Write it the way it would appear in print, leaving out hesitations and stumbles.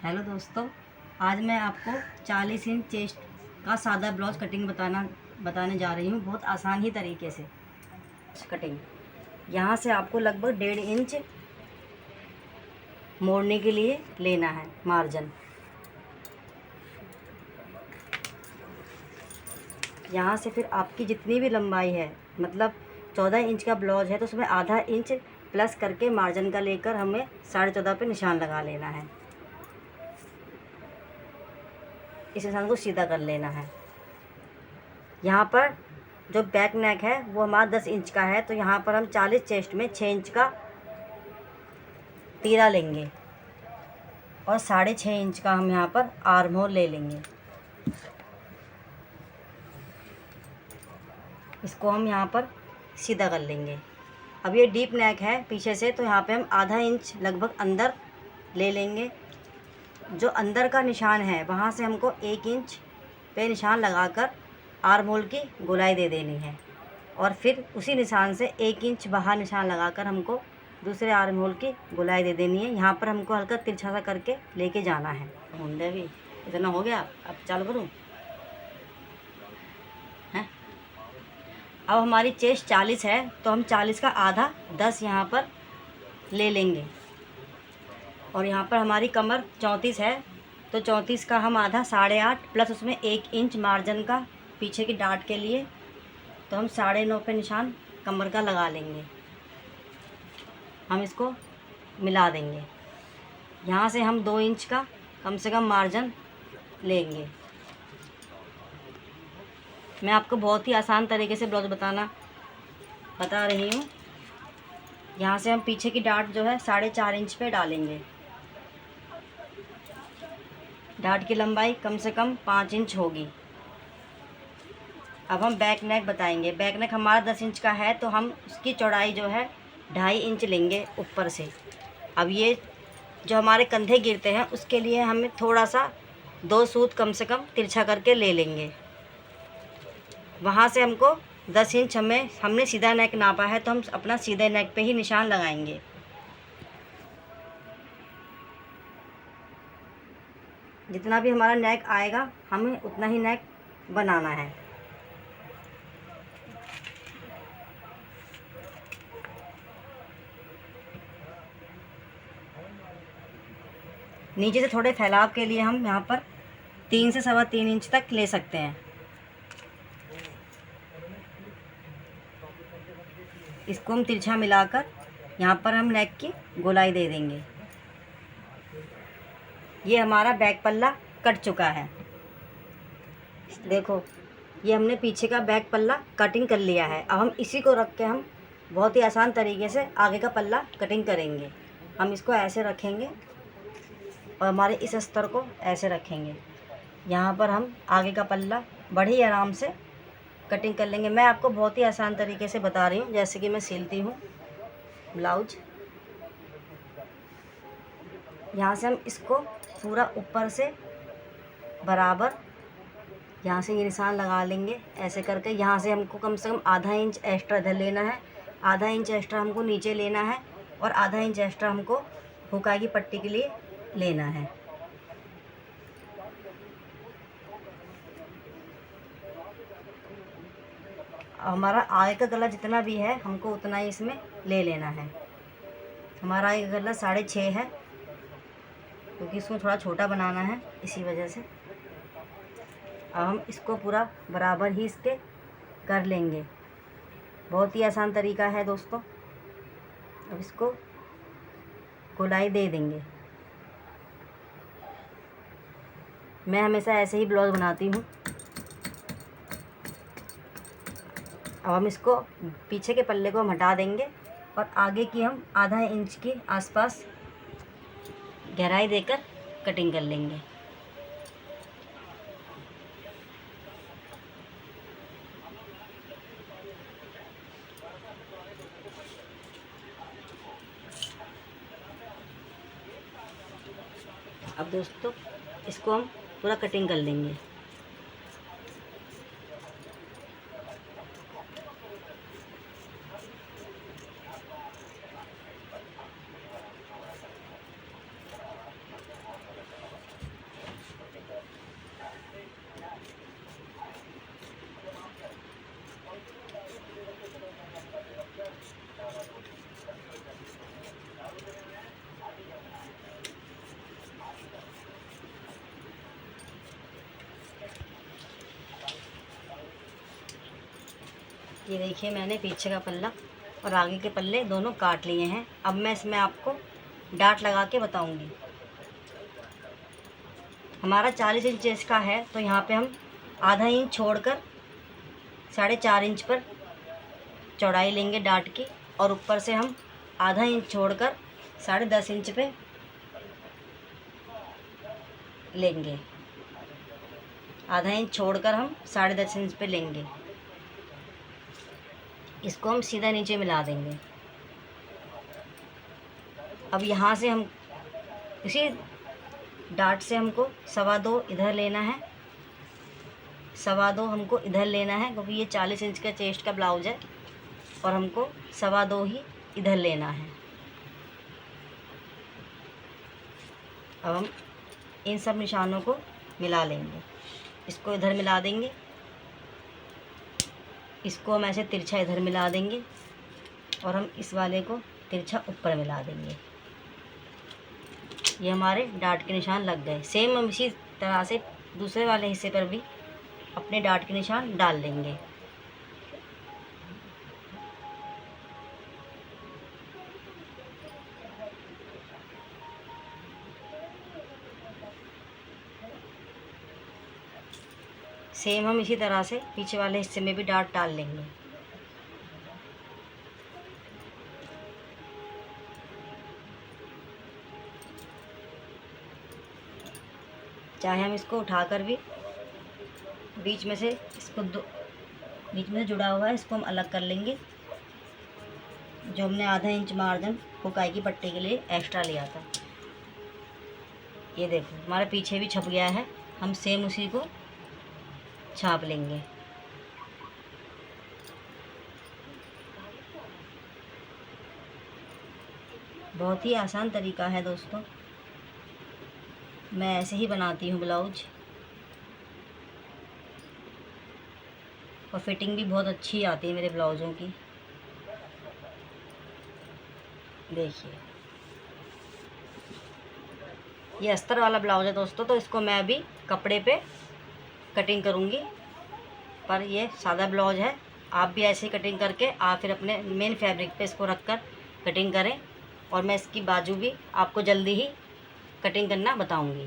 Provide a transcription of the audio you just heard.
Hello दोस्तों, आज मैं आपको 40 इंच चेस्ट का सादा ब्लाउज कटिंग बताने जा रही हूँ। बहुत आसान ही तरीके से कटिंग। यहाँ से आपको लगभग 1.5 इंच मोड़ने के लिए लेना है मार्जिन। यहाँ से फिर आपकी जितनी भी लंबाई है, मतलब 14 इंच का ब्लाउज है तो उसमें आधा इंच प्लस करके मार्जिन का लेकर हमें 14.5 पे निशान लगा लेना है। इस निशान को सीधा कर लेना है। यहाँ पर जो बैक नेक है वो हमारा 10 इंच का है, तो यहाँ पर हम 40 चेस्ट में 6 इंच का तीरा लेंगे और 6.5 इंच का हम यहाँ पर आर्म होल ले लेंगे। इसको हम यहाँ पर सीधा कर लेंगे। अब ये डीप नेक है पीछे से, तो यहाँ पे हम आधा इंच लगभग अंदर ले लेंगे। जो अंदर का निशान है वहाँ से हमको 1 इंच पे निशान लगाकर आर्म होल की गोलाई दे देनी है और फिर उसी निशान से 1 इंच बाहर निशान लगाकर हमको दूसरे आर्म होल की गोलाई दे देनी है। यहाँ पर हमको हल्का तिरछा सा करके लेके जाना है। होंडे भी इतना हो गया, अब चालू करूँ हैं। अब हमारी चेस्ट 40 है तो हम 40 का आधा 10 यहाँ पर ले लेंगे और यहाँ पर हमारी कमर 34 है तो 34 का हम आधा 8.5 प्लस उसमें 1 इंच मार्जिन का पीछे की डाट के लिए, तो हम 9.5 पे निशान कमर का लगा लेंगे। हम इसको मिला देंगे। यहाँ से हम 2 इंच का कम से कम मार्जिन लेंगे। मैं आपको बहुत ही आसान तरीके से ब्लाउज बता रही हूँ। यहाँ से हम पीछे की डाट जो है 4.5 इंच पे डालेंगे। डाट की लंबाई कम से कम 5 इंच होगी। अब हम बैक नेक बताएंगे। बैक नेक हमारा 10 इंच का है तो हम उसकी चौड़ाई जो है 2.5 इंच लेंगे ऊपर से। अब ये जो हमारे कंधे गिरते हैं उसके लिए हमें थोड़ा सा 2 सूत कम से कम तिरछा करके ले लेंगे। वहाँ से हमको 10 इंच हमने सीधा नेक नापा है तो हम अपना सीधे नेक पे ही निशान लगाएंगे। जितना भी हमारा नेक आएगा हमें उतना ही नेक बनाना है। नीचे से थोड़े फैलाव के लिए हम यहाँ पर 3 से 3.25 इंच तक ले सकते हैं। इसको हम तिरछा मिलाकर यहाँ पर हम नेक की गोलाई दे देंगे। ये हमारा बैक पल्ला कट चुका है। देखो, ये हमने पीछे का बैक पल्ला कटिंग कर लिया है। अब हम इसी को रख के हम बहुत ही आसान तरीके से आगे का पल्ला कटिंग करेंगे। हम इसको ऐसे रखेंगे और हमारे इस अस्तर को ऐसे रखेंगे। यहाँ पर हम आगे का पल्ला बड़े ही आराम से कटिंग कर लेंगे। मैं आपको बहुत ही आसान तरीके से बता रही हूँ, जैसे कि मैं सिलती हूँ ब्लाउज। यहाँ से हम इसको पूरा ऊपर से बराबर यहाँ से ये निशान लगा लेंगे ऐसे करके। यहाँ से हमको कम से कम आधा इंच एक्स्ट्रा इधर लेना है, आधा इंच एक्स्ट्रा हमको नीचे लेना है और आधा इंच एक्स्ट्रा हमको हुकाई की पट्टी के लिए लेना है। हमारा आगे का गला जितना भी है हमको उतना ही इसमें ले लेना है। हमारा आगे का गला 6.5 है क्योंकि इसको थोड़ा छोटा बनाना है, इसी वजह से। अब हम इसको पूरा बराबर ही इसके कर लेंगे। बहुत ही आसान तरीका है दोस्तों। अब इसको गोलाई दे देंगे। मैं हमेशा ऐसे ही ब्लाउज बनाती हूँ। अब हम इसको पीछे के पल्ले को हम हटा देंगे और आगे की हम आधा इंच के आसपास गहराई देकर कटिंग कर लेंगे। अब दोस्तों इसको हम पूरा कटिंग कर लेंगे। ये देखिए मैंने पीछे का पल्ला और आगे के पल्ले दोनों काट लिए हैं। अब मैं इसमें आपको डाट लगा के बताऊंगी। हमारा 40 इंच चेस्ट का है तो यहाँ पे हम आधा इंच छोड़कर 4.5 इंच पर चौड़ाई लेंगे डाट की, और ऊपर से हम आधा इंच छोड़कर 10.5 इंच पे लेंगे। आधा इंच छोड़कर हम 10.5 इंच पे लेंगे। इसको हम सीधा नीचे मिला देंगे। अब यहाँ से हम इसी डाट से हमको 2.25 इधर लेना है, 2.25 हमको इधर लेना है, क्योंकि ये 40 इंच का चेस्ट का ब्लाउज है और हमको 2.25 ही इधर लेना है। अब हम इन सब निशानों को मिला लेंगे। इसको इधर मिला देंगे, इसको हम ऐसे तिरछा इधर मिला देंगे और हम इस वाले को तिरछा ऊपर मिला देंगे। ये हमारे डाट के निशान लग गए। सेम हम इसी तरह से दूसरे वाले हिस्से पर भी अपने डाट के निशान डाल लेंगे। सेम हम इसी तरह से पीछे वाले हिस्से में भी डाट डाल लेंगे। चाहे हम इसको उठाकर भी बीच में से बीच में से जुड़ा हुआ है इसको हम अलग कर लेंगे, जो हमने आधा इंच मार्जिन हुकाई की पट्टी के लिए एक्स्ट्रा लिया था। ये देखो हमारा पीछे भी छप गया है। हम सेम उसी को छाप लेंगे। बहुत ही आसान तरीका है दोस्तों, मैं ऐसे ही बनाती हूँ ब्लाउज, और फिटिंग भी बहुत अच्छी आती है मेरे ब्लाउज़ों की। देखिए ये अस्तर वाला ब्लाउज है दोस्तों, तो इसको मैं अभी कपड़े पे कटिंग करूँगी। पर ये सादा ब्लाउज है, आप भी ऐसे ही कटिंग करके आप फिर अपने मेन फैब्रिक पे इसको रख कर कटिंग करें। और मैं इसकी बाजू भी आपको जल्दी ही कटिंग करना बताऊँगी।